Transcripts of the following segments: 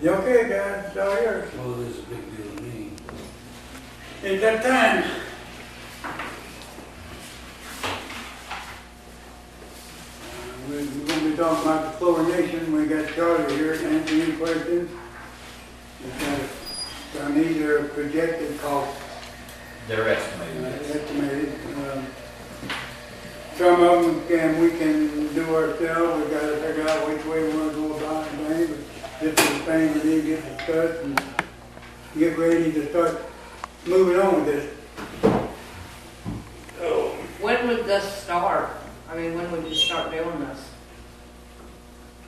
You okay, guys? It's all yours. Well, it is a big deal to me. It's that time. We're going to be talking about the chlorination. We got Charlie here to answer any questions. I need their projected cost. They're estimated. Estimated. Some of them we can do ourselves. We got to figure out which way we want to go about it. But this is the thing we need to get discussed and get ready to start moving on with this. So, when would this start? I mean, when would you start doing this?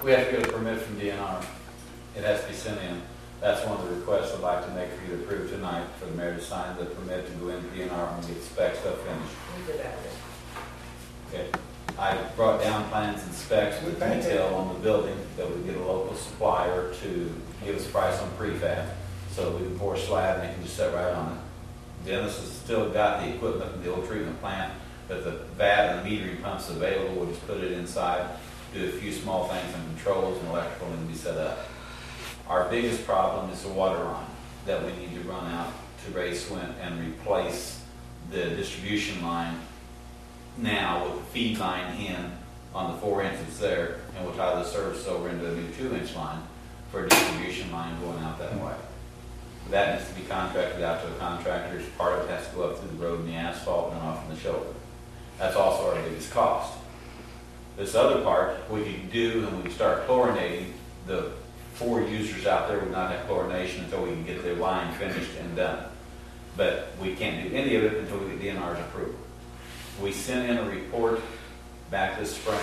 We have to get a permit from DNR. It has to be sent in. That's one of the requests I'd like to make for you to approve tonight, for the mayor to sign the permit to go into DNR and get the spec stuff finished. We did that. Okay. I brought down plans and specs with detail on the building that we get a local supplier to give us a price on prefab, so we can pour slab and they can just set right on it. Dennis has still got the equipment in the old treatment plant, but the vat and the metering pumps available. We'll just put it inside, do a few small things and controls and electrical and be set up. Our biggest problem is the water line that we need to run out to Ray Swint and replace the distribution line now with the feed line in on the 4 inches there, and we'll tie the service over into a new 2-inch line for a distribution line going out that way. That needs to be contracted out to a contractor. Part of it has to go up through the road and the asphalt and off in the shoulder. That's also our biggest cost. This other part we can do, and we can start chlorinating. The 4 users out there would not have chlorination until we can get their line finished and done. But we can't do any of it until we get DNR's approval. We sent in a report back this spring.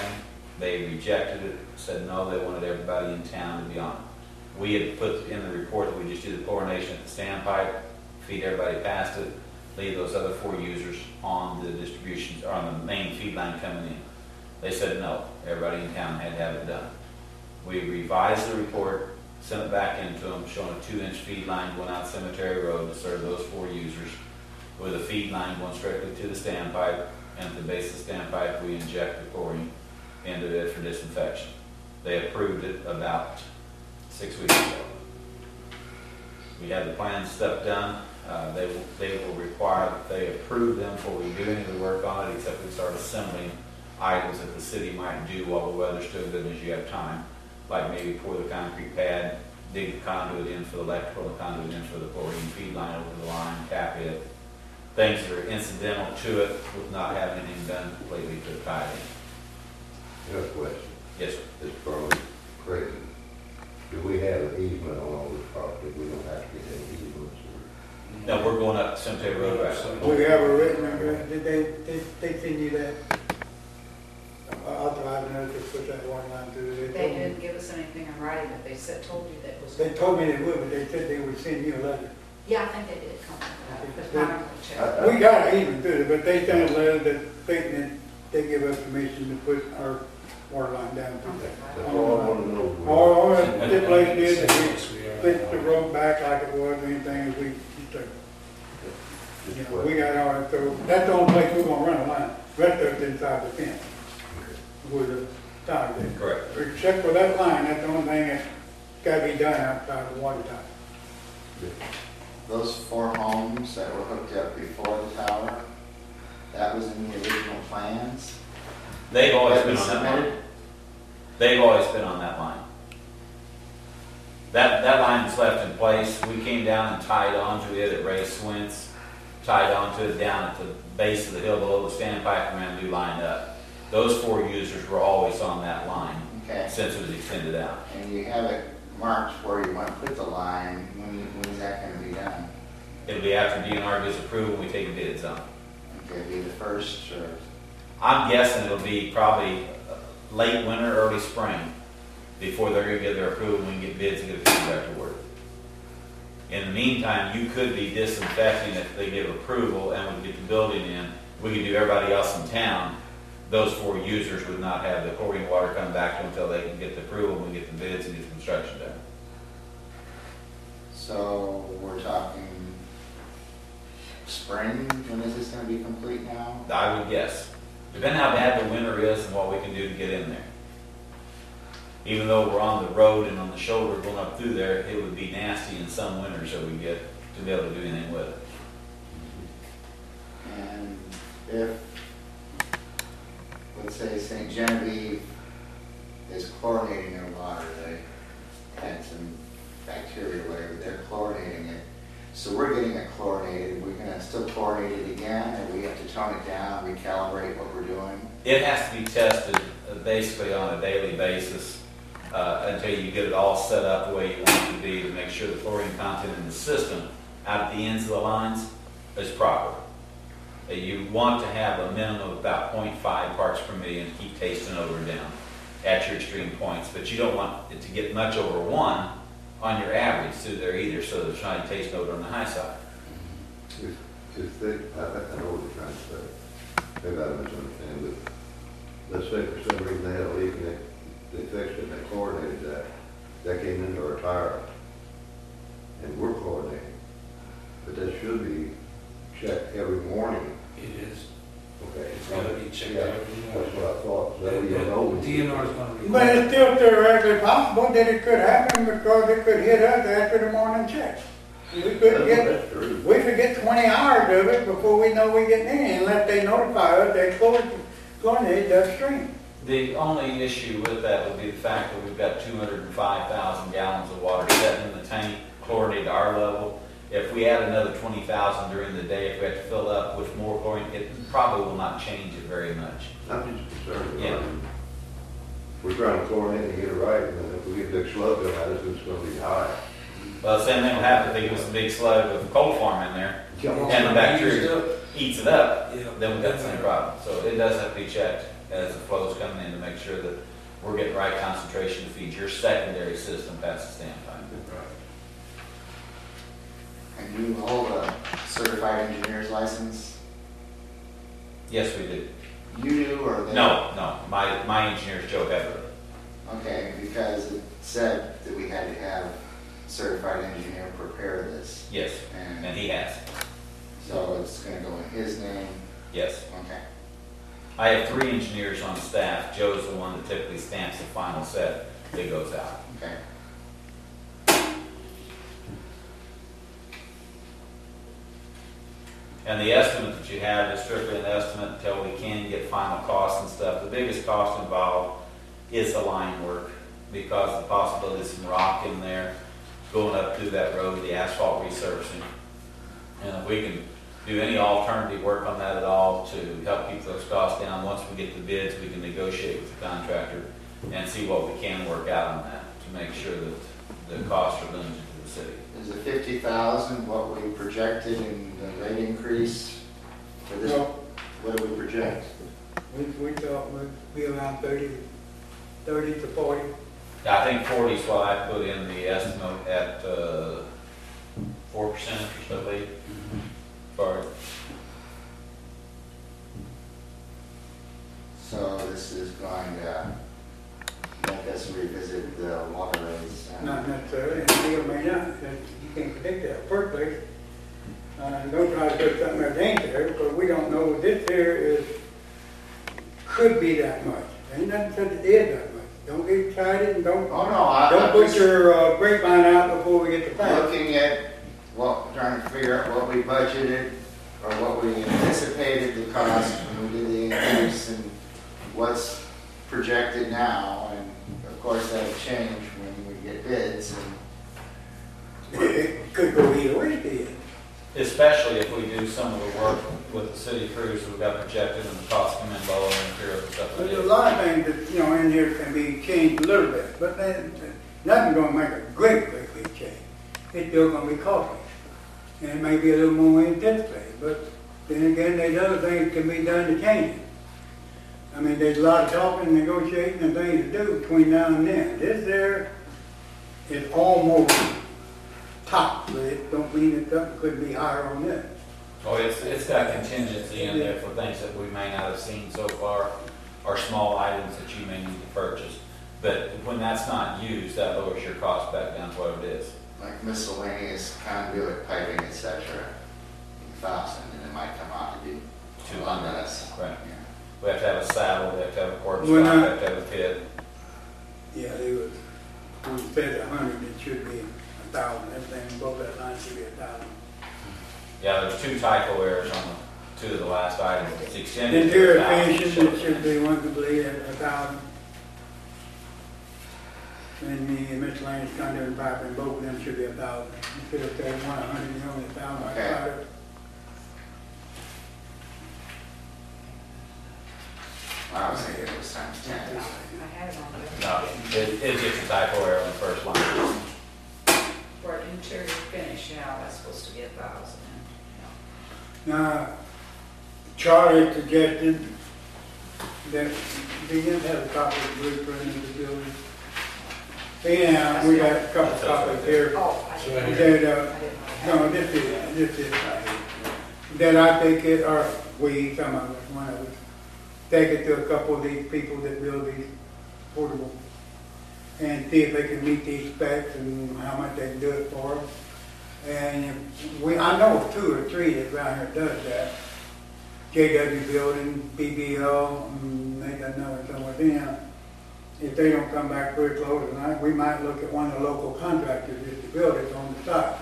They rejected it, said no, they wanted everybody in town to be on it. We had put in the report that we just do the chlorination at the standpipe, feed everybody past it, leave those other 4 users on the distribution, or on the main feed line coming in. They said no, everybody in town had to have it done. We revised the report, sent it back into them, showing a 2-inch feed line going out Cemetery Road to serve those 4 users, with a feed line going strictly to the standpipe, and at the base of the standpipe we inject the chlorine into it for disinfection. They approved it about 6 weeks ago. We had the plan stuff done. They will require that they approve them before we do any of the work on it, except we start assembling items that the city might do while the weather's still good as you have time, like maybe pour the concrete pad, dig the conduit in for the electrical, the conduit in for the chlorine feed line over the line, cap it. Things that are incidental to it with not having anything done completely to tie it in. Another question. Yes, sir. This from Creighton. Do we have an easement on all this property? We don't have to get any easements or? No, we're going up Cemetery Road right now. We have a written agreement. Did they send you that? Authorizing us to put that water line through. They didn't give us anything in writing, but they said, told you that was. They told me they would, but they said they would send you a letter. Yeah, I think they did come with that, but not check. We got an easement through it, but they sent a letter that stating that they give us permission to put our water line down through that. That's all I want to know. All the stipulation is that we fix the road back like it was, anything we start. You know, we got our, so that's the only place we're gonna run a line. Rest of it's inside the fence. Where the tile is. Correct. Except for that line, that's the only thing that's gotta be done outside the water tower. Those 4 homes that were hooked up before the tower, that was in the original plans? They've always That been was on that line. submitted? They've always been on that line. That line is left in place. We came down and tied onto it at Ray Swint's, tied onto it down at the base of the hill below the standpipe and ran a new line up. Those 4 users were always on that line since it was extended out. And you have it marked where you want to put the line. When is that going to be done? It'll be after DNR gives approval and we take bids on it. Okay, it'll be the first, or I'm guessing it'll be probably late winter, early spring before they're going to get their approval and we can get bids and get a contract to work. In the meantime, you could be disinfecting if they give approval and we get the building in. We could do everybody else in town. Those 4 users would not have the chlorine water come back to them until they can get the approval and we get the bids and get the construction done. so we're talking spring. When is this going to be complete now? I would guess. Depending how bad the winter is and what we can do to get in there. even though we're on the road and on the shoulder going up through there, it would be nasty in some winters that we get to be able to do anything with it. And if, let's say St. Genevieve is chlorinating their water, they had some bacteria or whatever, they're chlorinating it. So we're getting it chlorinated, we're gonna still chlorinate it again, or we have to tone it down, recalibrate what we're doing? It has to be tested basically on a daily basis until you get it all set up the way you want it to be to make sure the chlorine content in the system out at the ends of the lines is proper. You want to have a minimum of about 0.5 parts per million to keep taste and odor down at your extreme points, but you don't want it to get much over 1 on your average through there either, so there's not any taste and odor on the high side. If they, I know what you're trying to say, maybe I don't understand, but let's say for some reason they had a leak and they fixed it and they chlorinated that came into our tire, and we're chlorinating, but that should be checked every morning. It is. Okay. It's gotta be checked Yeah, every morning. that's what I thought, so that way you know. DNR is gonna be. But it's still theoretically possible that it could happen because it could hit us after the morning check. We could That's true. we could get 20 hours of it before we know we're getting in, unless they notify us they chlorinated the stream. The only issue with that would be the fact that we've got 205,000 gallons of water sitting in the tank, chlorinated to our level. If we add another 20,000 during the day, if we have to fill up with more chlorine, it probably will not change it very much. I'm just concerned. Yeah. We're trying to chlorinate and get it right, and if we get a big slug come at us, it's gonna be high. Well, the same thing will happen if they give us a big slug of coal farm in there, and the bacteria eats it up, Yeah. then we've got the same problem. So it does have to be checked as the flow's coming in to make sure that we're getting the right concentration to feed your secondary system past the standpipe. And you hold a certified engineer's license? Yes, we do. You do, or they? No, my engineer is Joe Heather. Okay, because it said that we had to have a certified engineer prepare this. Yes, And and he has. so it's gonna go in his name? Yes. Okay. I have 3 engineers on staff. Joe's the one that typically stamps the final set that goes out. Okay. And the estimate that you have is strictly an estimate until we can get final costs and stuff. The biggest cost involved is the line work because of the possibility of some rock in there going up through that road, the asphalt resurfacing. And if we can do any alternative work on that at all to help keep those costs down, once we get the bids, we can negotiate with the contractor and see what we can work out on that to make sure that the costs are limited to the city. Is the 50,000 what we projected in the rate increase for this? No. What do we project? We thought we'd be around 30 to 40. I think 40 is what I put in the estimate at 4% or so, late. For So this is going to make us revisit the water rates. Not necessarily, and may or may not, you can't predict that. First place, don't try to put something that ain't there, because we don't know this here could be that much. Ain't nothing said it is that much. Don't get excited and don't put your grapevine out before we get to facts. Looking at trying to figure out what we budgeted or what we anticipated the cost when we did the increase and what's projected now. And of course that'll change when we get bids. And It could go either way, Steve. especially if we do some of the work with the city crews that we've got projected and the costs come in lower and materials and stuff like There's a that. lot of things that, in here can be changed a little bit, but then nothing's gonna make a great big change. It's still gonna be costly. And it may be a little more anticipated, but then again, there's other things can be done to change it. I mean, there's a lot of talking, negotiating, and things to do between now and then. This there is almost top, but it don't mean that something couldn't be higher on this. Oh, it's got contingency in there for things that we may not have seen so far, or small items that you may need to purchase. But when that's not used, that lowers your cost back down to what it is. like miscellaneous conduit piping, etc. 1,000, and it might come out to be 200, less. right. Yeah. We have to have a saddle, we have to have a quarter We're stop, we not- have to have a pit. Yeah, they was, when it says 100, it should be 1,000. Everything above that line should be 1,000. Yeah, there's two typo errors on the two of the last items. It's extended to Interior 1,000. finishing, it should be one complete at 1,000. And the miscellaneous conduit and pipe, and both of them should be 1,000. Instead of saying 100, you only 1,000. Okay. I was thinking it was times 10. I had it on there. No, it's just a typo error on the first line. For interior finish, yeah, that's supposed to be 1,000. Now, Charlie suggested that begin to have a copy of the blueprint of the building. Anyhow, we got a couple of copies here. Oh, I So didn't. here. That, I didn't. no, this is right here. That I take it, or we, some of us, one of us, take it to a couple of these people that build these portable and see if they can meet these specs and how much they can do it for us. And I know of 2 or 3 that around here does that. JW Building, BBL, and they got another some with them. If they don't come back pretty close tonight, we might look at one of the local contractors just to build it on the side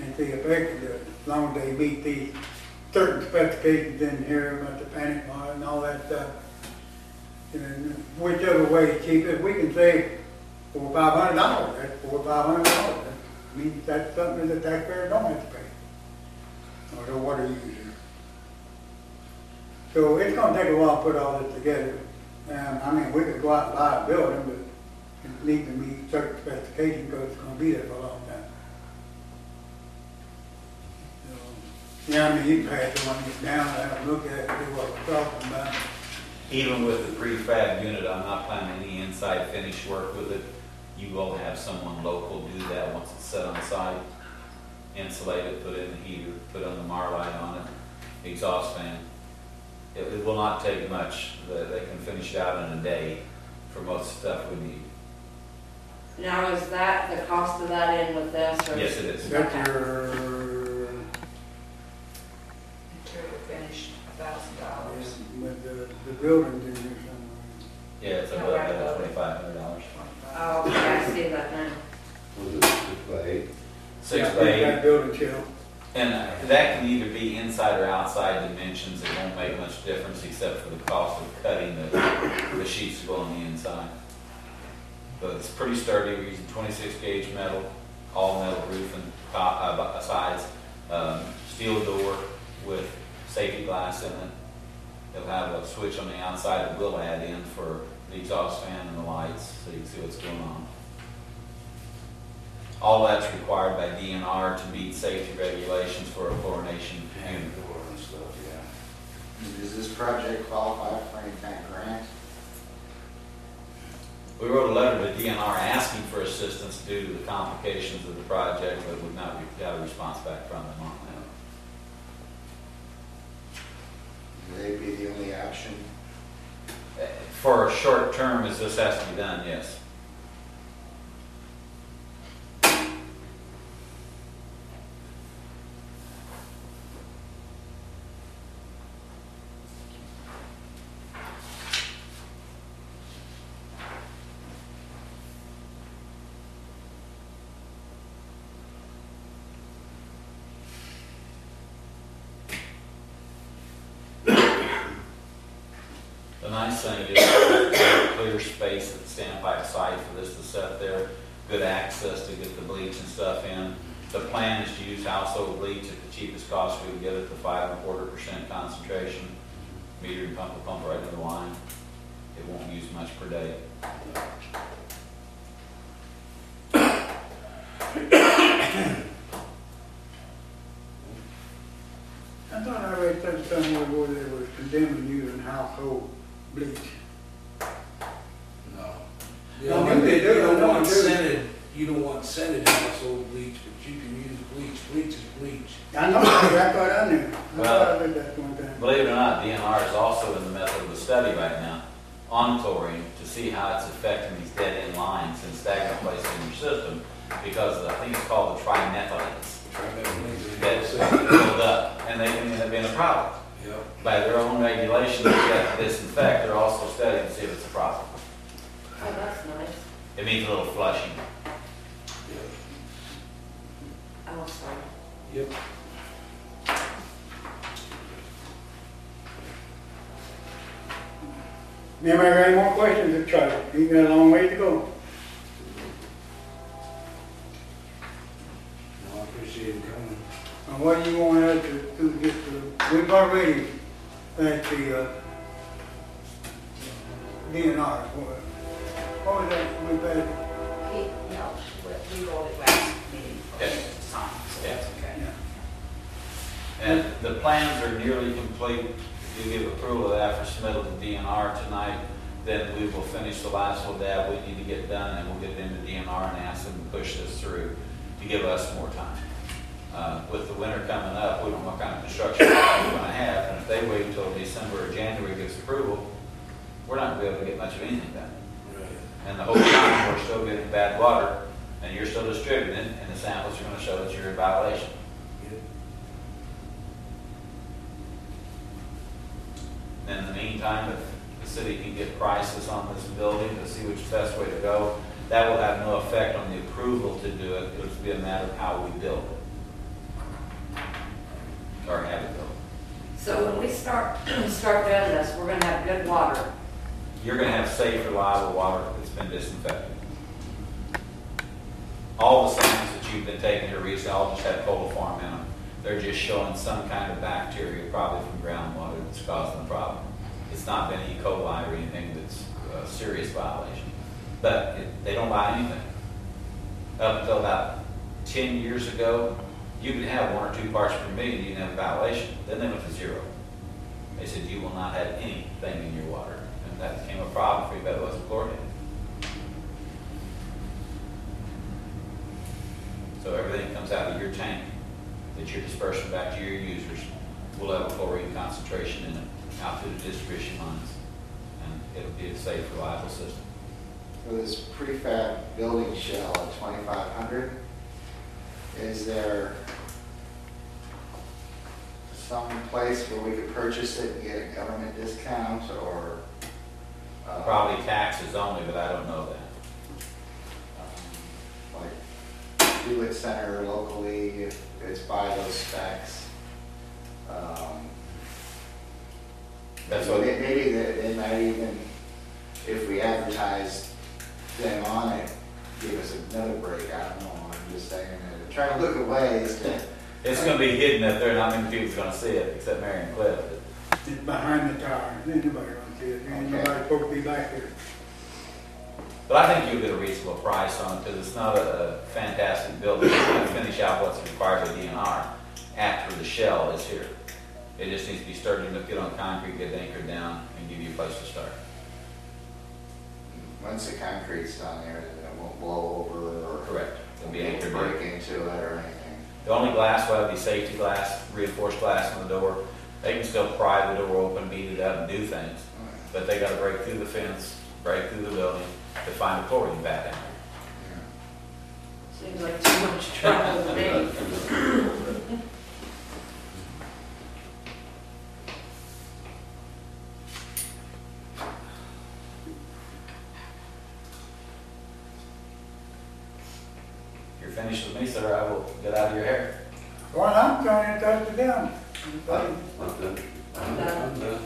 and see if they can do it, as long as they meet these certain specifications in here about the panic bar and all that stuff. And whichever way is cheapest, we can save $400 or $500. That's $400 or $500. That means that's something that the taxpayer don't have to pay, or the water user. So it's gonna take a while to put all this together. I mean, we could go out and buy a building, but it needs to meet certain specifications because it's gonna be there for a long time. So, yeah, I mean, you can pass the one get down, have a look at it, see what we're talking about. Even with the prefab unit, I'm not planning any inside finish work with it. You will have someone local do that once it's set on site. Insulate it, put in the heater, put on the Marlite on it, exhaust fan. It will not take much. They can finish it out in a day for most stuff we need. Now, is that, the cost of that in with this? Or Yes, it is. That's your, Interior finish, $1,000. with the buildings in here somewhere. Yeah, it's about $2,500. Oh, okay, I see that now. Was it 6 by 8? 6 Yeah, by 8. that building chill. And that can either be inside or outside dimensions. It won't make much difference except for the cost of cutting the sheets to go on the inside. But it's pretty sturdy. We're using 26 gauge metal, all metal roof and sides, steel door with safety glass in it. It'll have a switch on the outside that we'll add in for the exhaust fan and the lights so you can see what's going on. All that's required by DNR to meet safety regulations for a chlorination And unit. door and stuff, yeah. Does this project qualify for any kind of grant? We wrote a letter to DNR asking for assistance due to the complications of the project, but we've not got a response back from them on Would they be the only option? that. For a short term, as this has to be done, yes. The nice thing is clear space at the standpipe site for this to set there, good access to get the bleach and stuff in. The plan is to use household bleach at the cheapest cost we can get it, the 5.25% concentration. Meter and pump will pump right in the line. It won't use much per day. I thought I read somewhere where they were condemning using household bleach. No. No, maybe they do, You don't I know want they do. scented, you don't want scented household bleach, but you can use bleach. Bleach is bleach. I know, that's what I knew. I thought I read that one time. Believe it or not, DNR is also in the middle of a study right now on chlorine to see how it's affecting these dead-end lines and stagnant places in your system because I think it's called the trimethylates that build up, and they can end up being a problem. Yep. By their own regulations, you have to disinfect. They're also studying to see if it's a problem. Oh, that's nice. It means a little flushing. Oh, sorry. Yep. Anybody got any more questions of Charlie? He got a long way to go. No, I appreciate him coming. And what do you want us to do to get to, we've already had the, DNR. What was that, we've had, No, we rolled it last meeting. Yes. It's time, so that's okay. yeah. And the plans are nearly complete. If you give approval of that for submittal to DNR tonight, then we will finish the last little dab we need to get done, and we'll get it into DNR and ask them to push this through to give us more time. With the winter coming up, we don't know what kind of construction we're going to have, and if they wait until December or January to give us approval, we're not going to be able to get much of anything done. Right. And the whole time, we're still getting bad water, and you're still distributing it, and the samples are going to show that you're in violation. Yep. In the meantime, if the city can get prices on this building to see which is the best way to go, that will have no effect on the approval to do it. It'll be a matter of how we build it. Or have it built. So when we start doing this, we're gonna have good water. You're going to have safe, reliable water that's been disinfected. All the samples that you've been taking here recently all just have coliform in them. They're just showing some kind of bacteria, probably from groundwater, that's causing the problem. It's not been E. coli or anything that's a serious violation. But they don't buy anything. Up until about 10 years ago, you could have 1 or 2 parts per million, you didn't have a violation. Then they went to 0. They said you will not have anything in your water. And that became a problem for you, but it wasn't chlorinated. So everything comes out of your tank that you're dispersing back to your users will have a chlorine concentration in it out through the distribution lines. And it'll be a safe, reliable system. For this prefab building shell at 2,500, is there some place where we could purchase it and get a government discount, or? Probably taxes only, but I don't know that. Like, do it center locally if it's by those specs. That's what- Maybe they might even, if we advertise them on it, give us another break. I don't know. I'm just saying, trying to look at ways to. It's going to be hidden up there, not many people's going to see it, except Mary and Cliff. It's behind the tower, ain't nobody gonna see it, ain't nobody supposed to be back there. But I think you'll get a reasonable price on it, because it's not a fantastic building. It's going to finish out what's required by DNR after the shell is here. It just needs to be starting to get on concrete, get anchored down, and give you a place to start. Once the concrete's on there, then it won't blow over or. Correct. It'll be Won't anchored break in. into it or anything. The only glass will have be safety glass, reinforced glass on the door. They can still pry the door open, beat it up, and do things. But they got to break through the fence, break through the building to find a chlorine vat in there. Seems like too much trouble to me. If you're finished with me, sir, I will get out of your hair. Well, I'm trying to touch it down. I'm done. I'm done.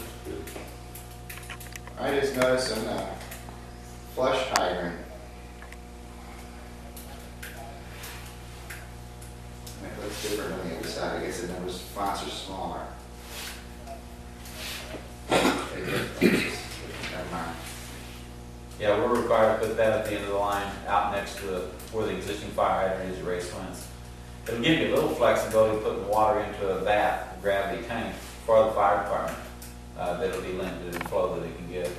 I just noticed in the flush hydrant. It looks different on the other side. I guess the numbers, fonts are smaller. Never mind. Yeah, we're required to put that at the end of the line, out next to where the existing fire hydrant is, a raised fence. It'll give you a little flexibility putting water into a vat, a gravity tank, for the fire department. That'll be limited in flow that it can give.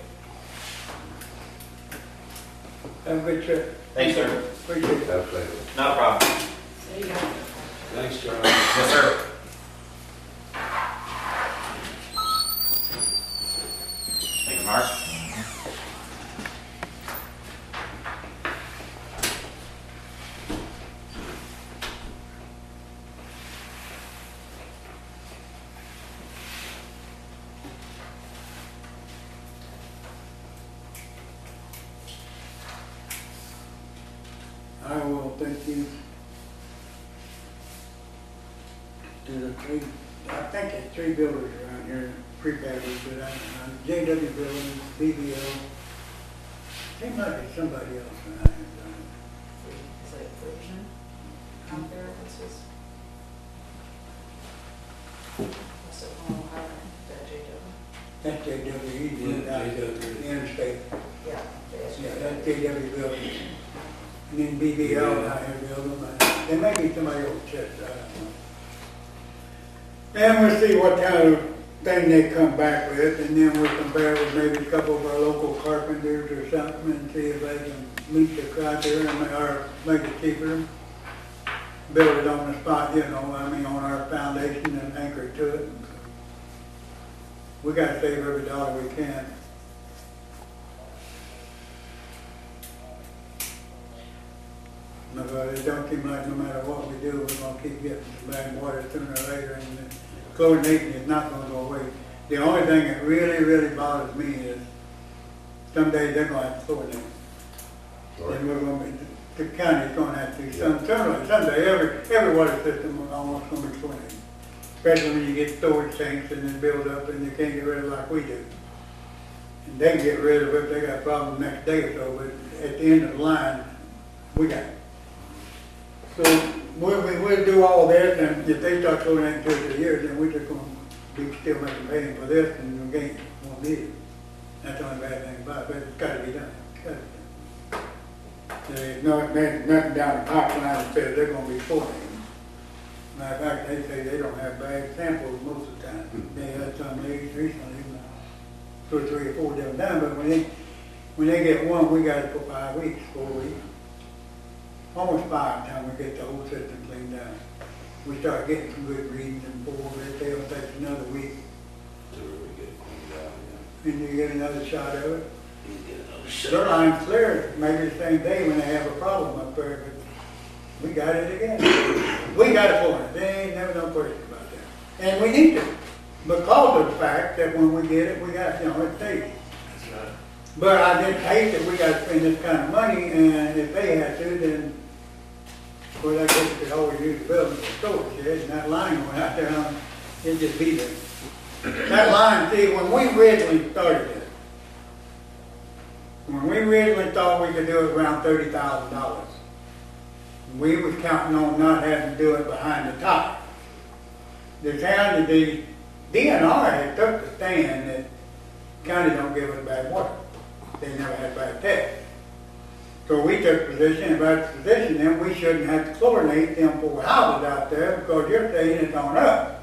Have a good trip. Thanks, sir. Appreciate it. Have a safe. Not a problem. There you go. Thanks, Charlie. Yes, sir. Thank you, Mark. I will thank you. There's a three, I think there's 3 builders around here, pre-batteries, but JW Building, BBL. Seems like it's somebody else that I have done it. Is it Fusion out there? What's his? What's it, Highland, that JW? That's JW, he's in the interstate. Yeah. there's Yeah, that's JW Building. And then BBL I have building, but there may be somebody else check that, I don't know. And we'll see what kind of thing they come back with, and then we'll compare with maybe a couple of our local carpenters or something and see if they can meet the criteria or make it cheaper. Build it on the spot, you know, I mean, on our foundation and anchor it to it. We gotta save every dollar we can. But it don't seem like no matter what we do, we're gonna keep getting some bad water sooner or later, and chlorinating is not gonna go away. The only thing that really, really bothers me is someday they're gonna have to chlorinate. And we're gonna be, the county's gonna have to, someday, every water system is almost gonna be chlorinated. Especially when you get storage tanks and then build up and you can't get rid of it like we do. And they can get rid of it if they got a problem the next day or so, but at the end of the line, we got it. So we'll do all this, and if they start chlorinating 2 or 3 years, then we're just gonna be still making paying for this, and we won't need it. That's the only bad thing about it, but it's gotta be done. It's gotta be done. There's nothing down the pipeline that says they're gonna be chlorinating. Matter of fact, they say they don't have bad samples most of the time. They had some leaks recently, 2 or 3 or 4 different times, but when they get one, we got it for 5 weeks, 4 weeks. Almost 5 time we get the whole system cleaned out. We start getting some good readings and 4, they say it'll take another week. To really get it cleaned out, yeah. And you get another shot of it. You get another shot. Their line's clear, maybe the same day when they have a problem up there, but we got it again. We got it for it, there ain't never no question about that. And we need to, because of the fact that when we get it, we got, it's safe. That's right. But I just hate that we gotta spend this kind of money, and if they had to, then, well, I guess we could always use the building for storage shed, and that line went out there, it'd just be there. That line, see, when we originally started it, when we originally thought we could do it around $30,000, we was counting on not having to do it behind the top. The town, the DNR had took the stand that county don't give us bad water. They never had bad tests. So we took position, about the position, then we shouldn't have to chlorinate them 4 houses out there because you're saying it's on us.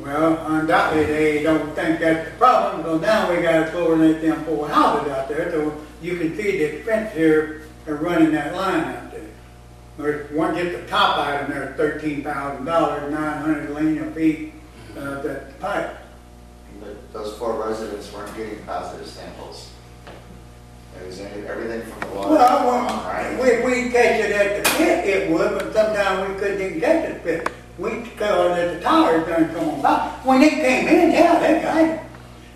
Well, undoubtedly they don't think that's the problem, so now we gotta chlorinate them 4 houses out there, so you can see the expense here of running that line out there. Or one just the top item there, $13,000, 900 linear feet, that's pipe. But those 4 residents weren't getting positive samples. It was everything from the water. Well, right? if we catch it at the pit, it would, but sometimes we couldn't even catch it pit. We caught it at the towers done come on by. When they came in, yeah, they got it.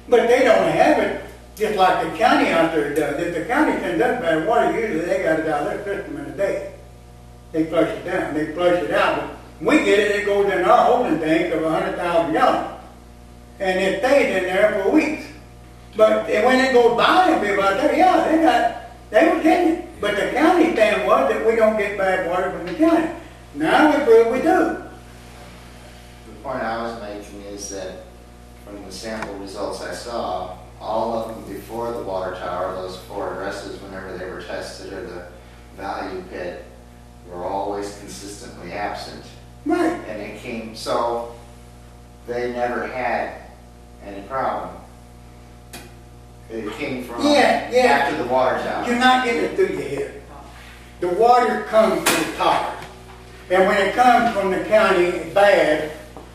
But they don't have it just like the county out there does. If the county sends us bad water, usually they got it out of their system in a day. They flush it down, they flush it out. But when we get it, it goes in our holding tank of 100,000 gallons. And it stays in there for weeks. But when it goes by and people out there, yeah, they were getting it. But the county stand was that we don't get bad water from the county. Now we prove we do. The point I was making is that from the sample results I saw, all of them before the water tower, those 4 addresses, whenever they were tested, or the value pit, were always consistently absent. Right. And it came, so they never had any problem. It came from after the water tower. You're not getting it through your head. The water comes from the tower. And when it comes from the county bad,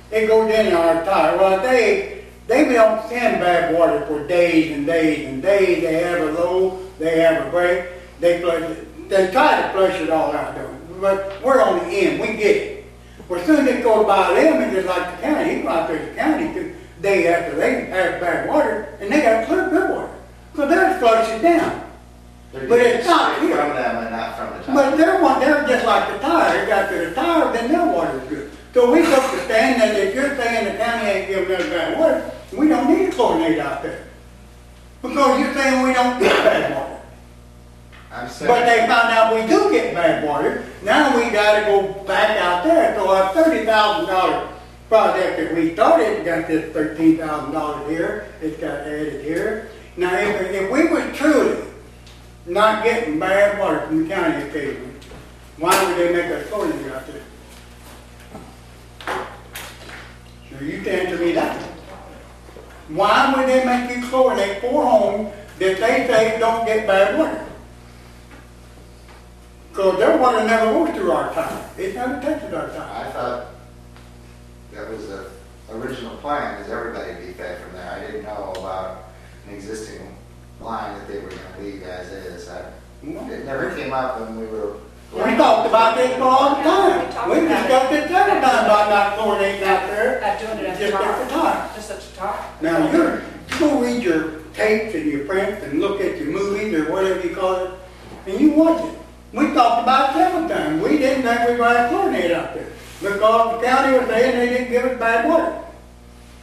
it goes in our tower. Well, they don't send bad water for days and days and days. They have a low, they have a break, they flush it. They try to flush it all out, though. But we're on the end, we get it. Well, as soon as it goes by them, it's just like the county. You go out there to the county 2 days after they have bad water, and they got clear good water. So they'll flush it down. They're But getting it's not straight here. from them and not from the top. But they're just like the tire, it got to the tire, then their water's good. So we took the stand that if you're saying the county ain't giving us bad water, we don't need to chlorinate out there. Because you're saying we don't get bad water. I'm saying. But they found out we do get bad water, now we gotta go back out there. So our $30,000 project that we started, got this $13,000 here, it's got added here. Now, if we was truly not getting bad water from the county occasionally, why would they make us chlorinate out there? So you answer me that. Why would they make you chlorinate 4 homes that they say don't get bad water? Because their water never goes through our tile. It never touches our tile. I thought that was the original plan, is everybody be fed from there. I didn't know about an existing line that they were gonna leave as is. It never came up when we were. We talked about this all the time. We discussed it several times about not chlorinating out there. Doing it at the Just at the top, time. just at the top. Now, you go read your tapes and your prints and look at your movies or whatever you call it, and you watch it. We talked about it several times. We didn't think we were going to chlorinate out there because the county was saying they didn't give us bad water.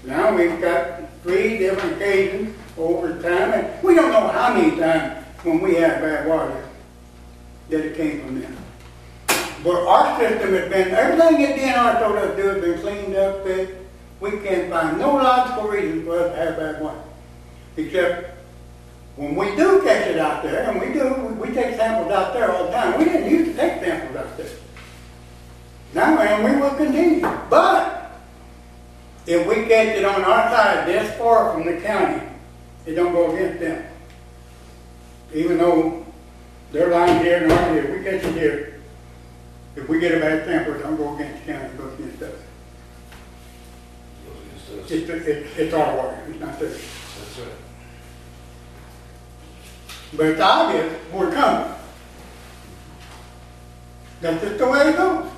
Now we've got 3 different occasions over time, and we don't know how many times when we had bad water that it came from them. But our system has been, everything that DNR told us to do has been cleaned up, fixed. We can't find no logical reason for us to have bad water. Except when we do catch it out there, and we take samples out there all the time. We didn't used to take samples out there. Now, and we will continue. But if we catch it on our side this far from the county, it don't go against them. Even though their line here and ours here, we catch it here. If we get a bad sample, it don't go against the county, it goes against us. Goes against us. It's our water, it's not theirs. That's right. But it's obvious we're coming. That's just the way it goes.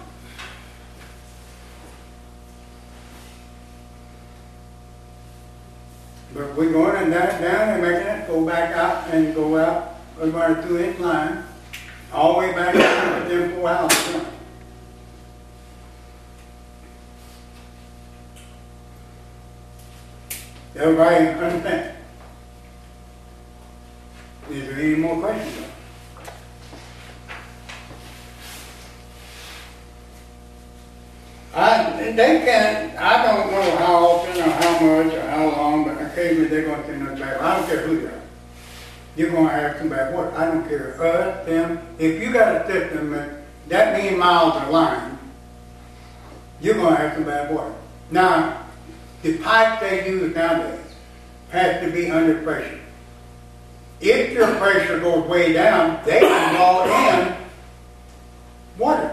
But we're going and down and making it go back out and go out about a 2-inch line, all the way back down to them 4 houses. Everybody understand? Is there any more questions? I don't know how often or how much or how long, but occasionally they're going to send us back. I don't care who they are. You're going to have some bad water. I don't care, us, them. If you got a system that many miles of line, you're going to have some bad water. Now, the pipe they use nowadays has to be under pressure. If your pressure goes way down, they can draw in water.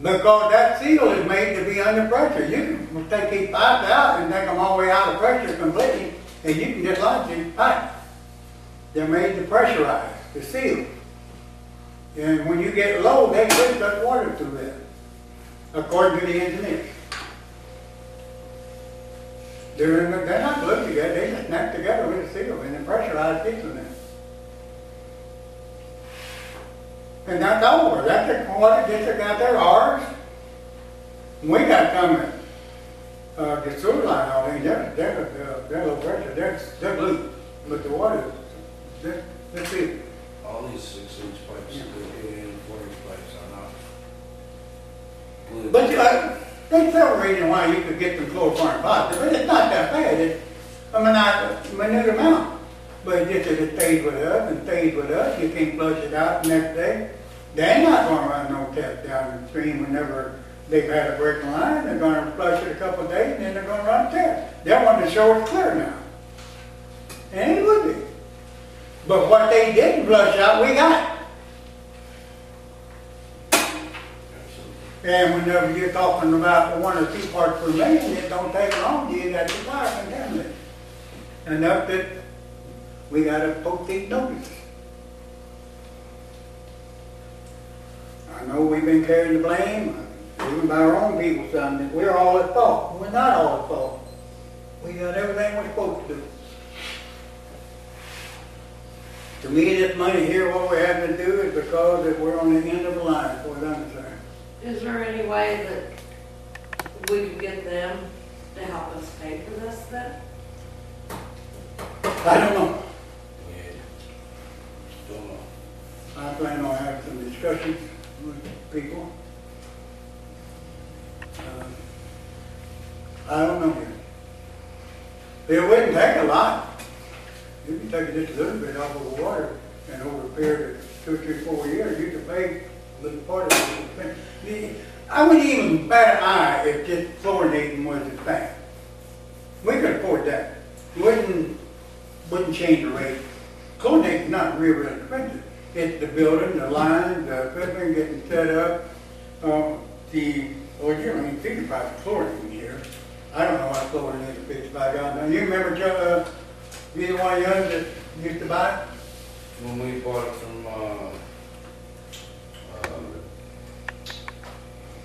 Because that seal is made to be under pressure. You can take these pipes out and take them all the way out of pressure completely, and you can just lodge these pipes. They're made to pressurize, to seal. And when you get low, they push that water through that, according to the engineers. They're not glued together, they just snap together with a seal, and then pressurize keeps them there. And that's over. That's the water district out there, ours. We got some the sewer line out there, they're low pressure, they're blue. But the water, they're seal. All these 6-inch pipes, Yeah. and 4-inch pipes are not glued. But there's several reasons why you could get some chloroform positive, but it's not that bad. Not a minute amount. But just as it stays with us and stays with us, you can't flush it out the next day. They're not going to run no test down the stream whenever they've had a breaking line. They're going to flush it a couple of days and then they're going to run a test. They want to show it's clear now. And it would be. But what they didn't flush out, we got. And whenever you're talking about the 1 or 2 parts per million, it don't take long. You got your tire contaminated. Enough that we got to post these notices. I know we've been carrying the blame, even by our own people, saying that we're all at fault. We're not all at fault. We got everything we're supposed to do. To me, this money here, what we have to do is because that we're on the end of the line, as far as I'm concerned. Is there any way that we could get them to help us pay for this then? I don't know. Yeah. Don't know. I plan on having some discussions with people. I don't know. It wouldn't take a lot. You can take just a little bit off of the water, and over a period of 2, 3, 4 years, you can pay a little part of it. I wouldn't even bat an eye if just fluorinating was the thing. We could afford that. Wouldn't change the rate. Chlorinating's not real expensive. It's the building, the line, the equipment getting set up, you don't even think about chlorinating here. I don't know what chlorinating is $55. Now, you remember, either one of you that used to buy it? When we bought it from,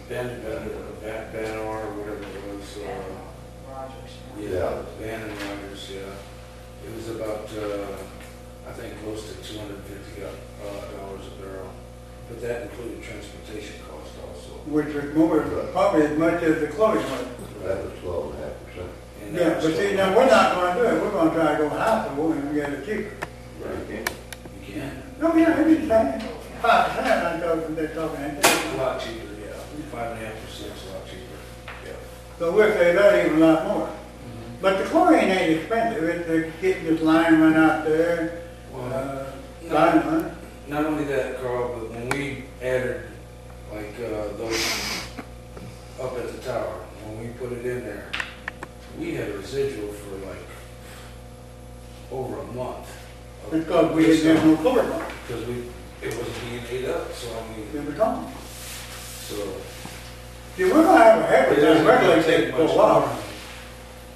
Banner or whatever it was, Rogers. yeah, Van and Rogers, yeah. It was about, I think close to $250 a barrel, but that included transportation cost also. Which was more, probably as much as the chlorine was. That was 12.5%. And Yeah, that but was see, so- now, we're not gonna do it. We're gonna try to go high, so we're gonna get it cheaper. Right, you can. No, yeah, I'm just saying, 5%, I thought they're talking, It's a lot cheaper, yeah. 5.5% is a lot cheaper. Yeah. so we'll say that even a lot more. But the chlorine ain't expensive, it's getting this line run out there, Well, line run. not only that, Carl, but when we added, like, those up at the tower, when we put it in there, we had a residual for like over a month. Because we didn't have no chlorine, Because it wasn't being ate up, so I mean, it was gone. so. See, we're gonna have a It heavy isn't time gonna regulating take it for a much while. chlorine.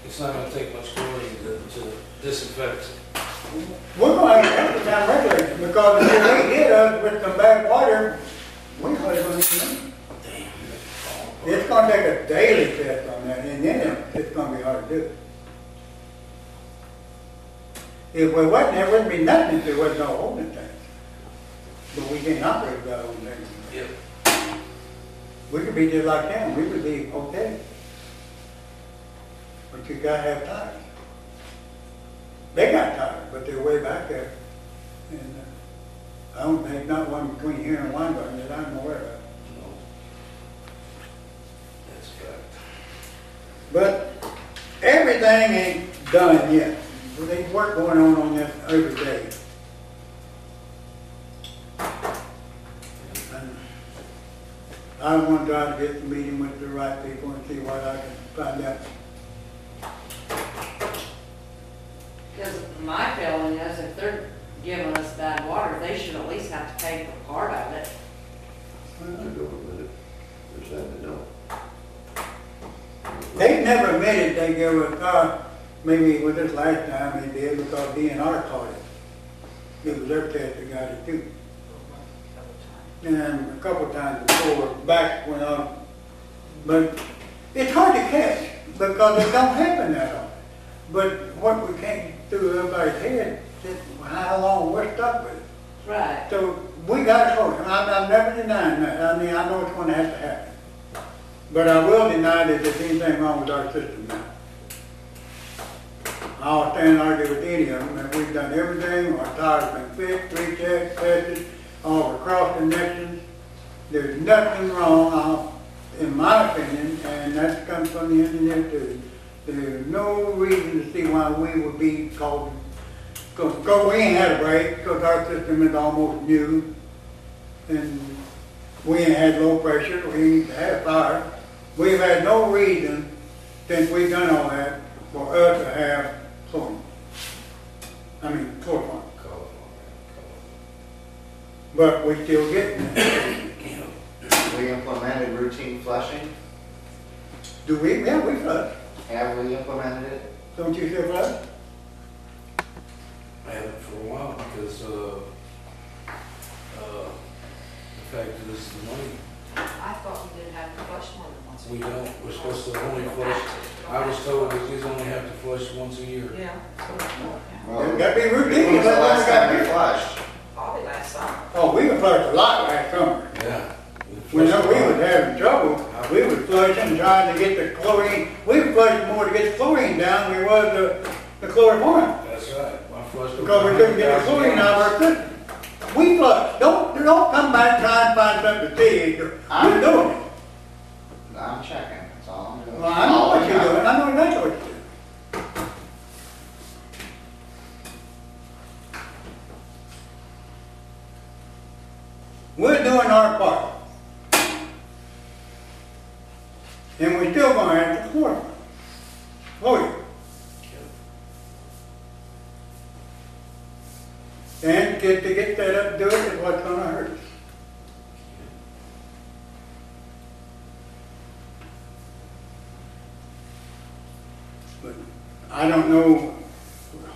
It's not gonna take much chlorine to disinfect. We're gonna have a heavy time regulating, because if they hit us with some bad water, we hardly gonna even know. It's gonna take a daily test on that, and then it's gonna be hard to do. If we wasn't, there wouldn't be nothing if there wasn't no holding tank. But we can't operate without holding tank. Yep. We could be just like them, we would be okay. But you gotta have tires. They got tires, but they're way back there. And I don't think, not one between here and Weingarten that I'm aware of. No. That's a fact. But everything ain't done yet. There's work going on this every day. And I want to try to get the meeting with the right people and see what I can find out. Because my feeling is if they're giving us bad water, they should at least have to pay for part of it. I don't admit it. They're saying they don't. They never admitted they gave us, maybe with this last time they did because DNR caught it. It was their test that got it too. And a couple times before, back when but it's hard to catch because it don't happen that often. But what we can't do everybody's head is how long we're stuck with it. Right. So we got to close it. I'm never denying that. I mean, I know it's going to have to happen. But I will deny that there's anything wrong with our system now. I'll stand and argue with any of them that we've done everything. Our tires been fixed, rechecked, tested, all the cross connections. There's nothing wrong, in my opinion, and that comes from the engineer too. There's no reason to see why we would be called, because we ain't had a break, because our system is almost new, and we ain't had low pressure, we ain't had fire. We've had no reason, since we've done all that, for us to have chlorine. Chloroform. But we still get it. We implemented routine flushing. Do we? Yeah, we flush. Have we implemented it? Don't you still flush? I haven't for a while because the fact is the money I thought we didn't have to flush more than once. We don't, we're supposed to only flush, I was told that we only have to flush once a year. Yeah. So it's more, yeah. Well, That'd be when ridiculous. was the last time we flushed? Probably last summer. Oh, we would flush a lot last summer. Yeah. Whenever we was having trouble, we would flush and trying to get the chlorine, we would flush more to get the chlorine down than we was the chloroform. That's right. I flushed over Because we couldn't get the 100,000 chlorine out of our system. We flush, don't come back trying to find something to see, we're doing it. I'm checking, that's all I'm doing. Well, I know what you're doing, I know exactly what you're doing. We're doing our part. And we're still gonna have to chlorine. Oh, yeah. And to get that up, do it is what's gonna hurt us. But I don't know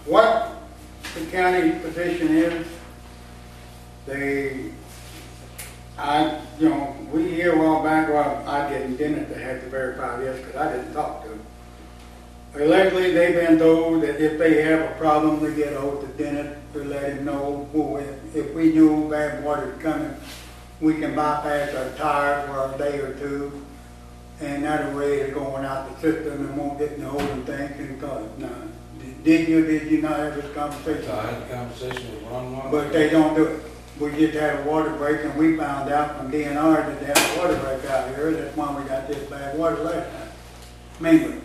what the county position is. We hear a while back, well, I didn't have to verify this because I didn't talk to them. Allegedly, they've been told that if they have a problem, they get hold of the dentist to let him know, if we knew bad water's coming, we can bypass our tire for a day or two, and that way it's going out the system and won't get in the hole and things. And no, did you not have this conversation? I had a conversation with Ron. But they don't do it. We just had a water break, and we found out from DNR that they had a water break out here. That's why we got this bad water last time, mainly.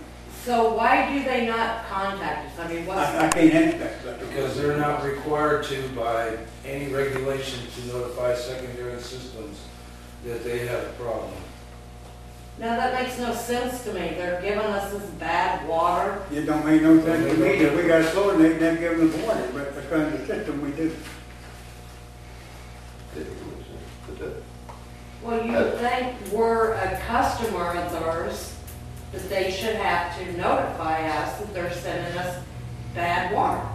So why do they not contact us? I mean, what's? I can't answer that. Because they're not required to, by any regulation, to notify secondary systems that they have a problem. Now, that makes no sense to me. They're giving us this bad water. It don't make no sense to me that we got fluorinate and then give them the water, but the kind of system we do. Well, you would think we're a customer of theirs, that they should have to notify us that they're sending us bad water.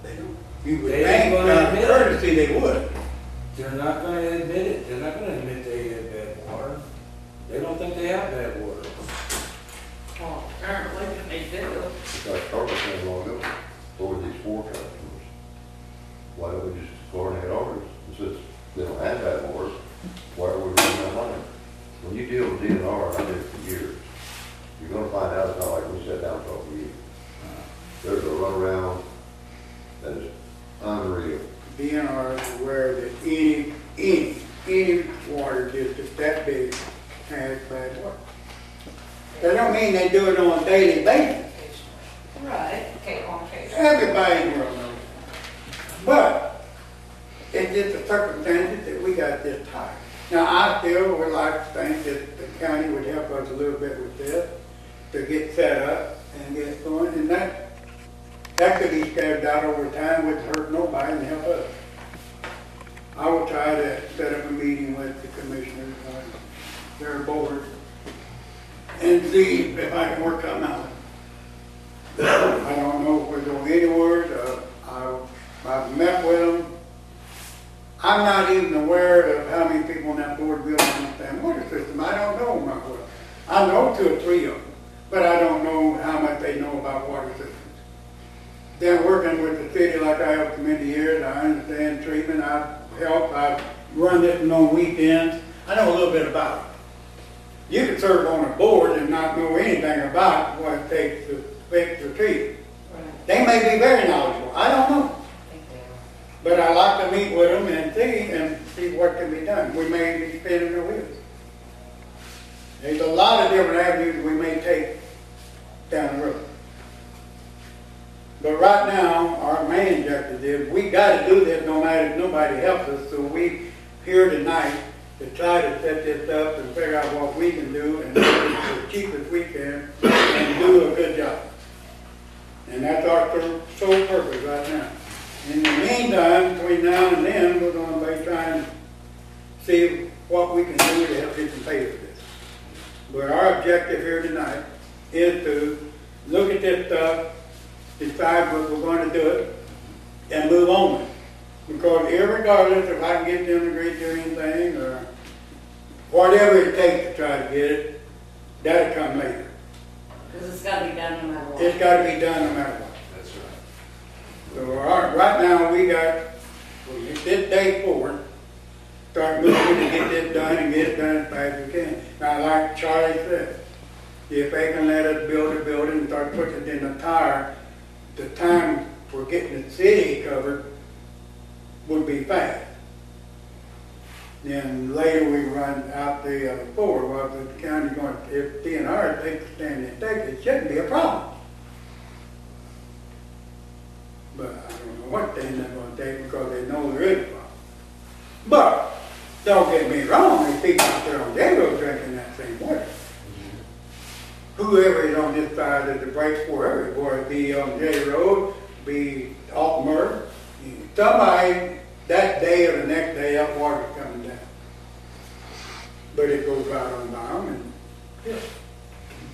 They don't. You would They think, ain't gonna out of admit it. courtesy, they would. They're not gonna admit it. They're not gonna admit they have bad water. They don't think they have bad water. Well, apparently they do. Like Carter said long ago, for these 4 customers, why don't we just chlorinate ours? Since they don't have bad water, why are we running that line? When you deal with DNR, and I did it for years, you're gonna find out it's not like we sat down and talked to you. There's a runaround that is unreal. DNR is aware that any water district that big has bad water. That don't mean they do it on a daily basis. Right. Okay, on occasion. Everybody in the world knows. But it's just the circumstances that we got this time. Now, I still would like to think that the county would help us a little bit with this to get set up and get it going. And that could be scattered out over time, which hurt nobody and help us. I will try to set up a meeting with the commissioners, their board, and see if I can work something out. I don't know if we're going anywhere. I've met with them. I'm not even aware of how many people on that board really understand water system. I don't know them that well. I know 2 or 3 of them, but I don't know how much they know about water systems. They're working with the city like I have for many years. I understand treatment. I've helped. I've run this on weekends. I know a little bit about it. You can serve on a board and not know anything about what it takes to fix or treat. They may be very knowledgeable. I don't know. But I like to meet with them and see what can be done. We may be spinning their wheels. There's a lot of different avenues we may take down the road. But right now, our main objective is we got to do this no matter if nobody helps us. So we here tonight to try to set this up and figure out what we can do and do it as cheap as we can and do a good job. And that's our sole purpose right now. In the meantime, between now and then, we're going to be trying to see what we can do to help get some pay for this. But our objective here tonight is to look at this stuff, decide what we're going to do it, and move on with it. Because irregardless if I can get them to agree to anything or whatever it takes to try to get it, that'll come later. Because it's gotta be done no matter what. It's gotta be done no matter what. That's right. So right now, we got, this day forward, start moving to get this done and get it done as fast as we can. Now, like Charlie said, if they can let us build a building and start putting it in the tire, the time for getting the city covered would be fast. Then later we run out the other forward, well, the county's going, if DNR takes a stand and takes it, shouldn't be a problem. But I don't know what stand they're gonna take because they know there is a problem. But, don't get me wrong, there's people out there on J Road drinking that same water. Whoever is on this side of the break for whether it be on J Road, be Altmer, somebody, that day or the next day, that water's coming down. But it goes right on by them, and, yeah.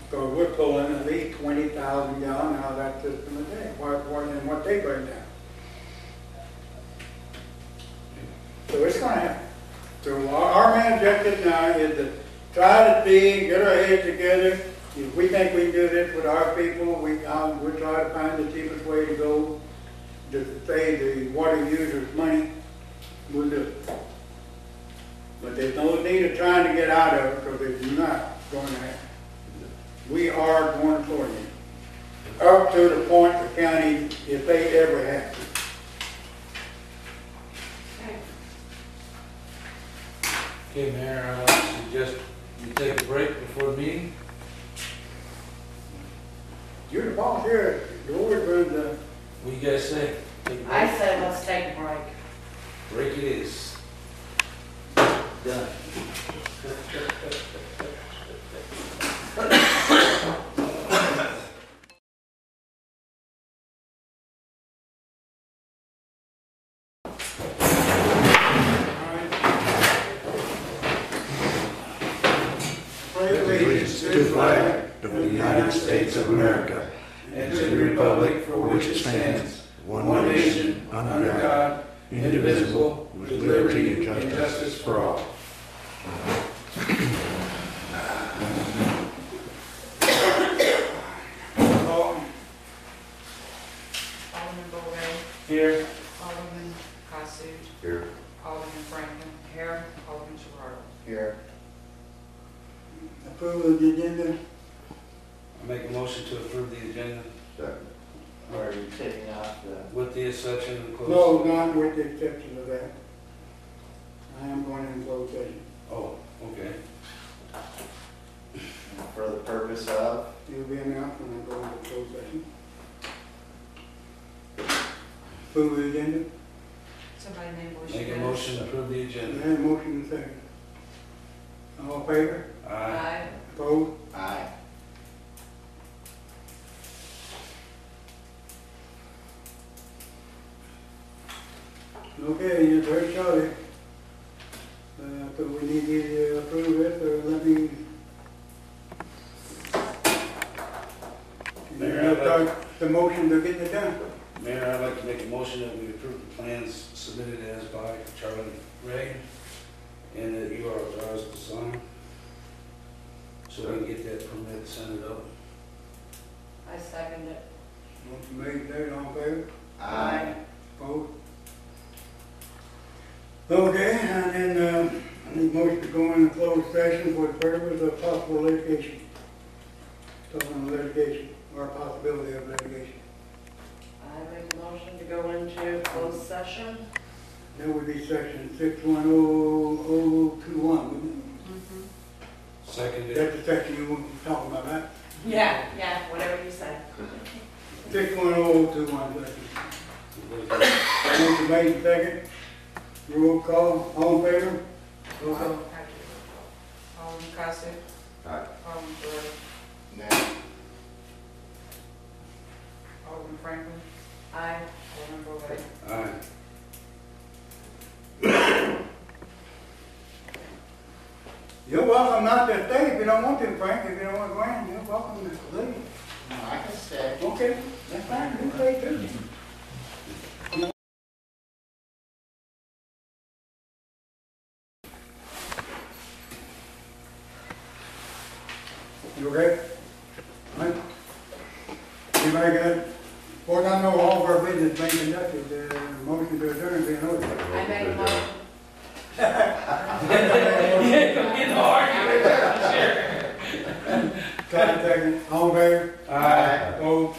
Because we're pulling at least 20,000 gallons out of that system a day, more than what they burn down. So it's gonna happen. So our main objective now is to try to see, get our heads together. If we think we can do this with our people, we'll try to find the cheapest way to go to save the water users money. We'll do it. But there's no need of trying to get out of it because it's not going to happen. We are going for it. Up to the point the county, if they ever have to. Okay, Mayor, I suggest you take a break before the meeting. You're the boss here. The board runs the. What do you guys say? Take a break? I say let's take a break. Break it is. Done. Allegiance to the flag of the United States of America and to the republic for which it stands, one nation, under God, indivisible, with liberty and justice for all. Alderman Bowe, Here. Alderman Kosich, Here. Alderman Franklin, here, Alderman Gerard. Here. Approval of the agenda. I make a motion to approve the agenda Second. Or are you taking off the? with the exception of the closed. No, not with the exception of that. I am going in closed session. Oh, okay. For the purpose of? It'll be announced when I go into closed session. Approval of the agenda. Somebody made a motion. Make a motion to approve the I agenda. have a motion and second. All in favor? Aye. Opposed? Aye. Okay, you're very sorry. So we need you to approve it, or let me. Mayor, I'd like- Start the motion to get it done. Mayor, I'd like to make a motion that we approve the plans submitted as by Charlie Ray and that you are authorized to sign. So we can get that permit, send it up. I second it. Motion made, second, all in favor? Aye. Opposed? Okay, and then, I need motion to go into closed session for the purpose of possible litigation. Talking on litigation, or possibility of litigation. I make a motion to go into closed session. That would be section 610021, wouldn't Second it? That's the section you were talking about, right? Yeah, whatever you say. 610021 section. Motion made, second. Roll call, all in favor? Roll call. Alderman Kosich, Aye. Alderman Gerard, Nay. Alderman Franklin, Aye. Alderman Bowe. Aye. You're welcome not to stay if you don't want to, Frank. If you don't want to go in, you're welcome to leave. No, I can stay. Okay, that's fine, you stay too. You okay? All right? Anybody got, well, I know all of our business being conducted, motion to adjourn being ordered. I made a motion. Second, all in favor? Aye. Opposed?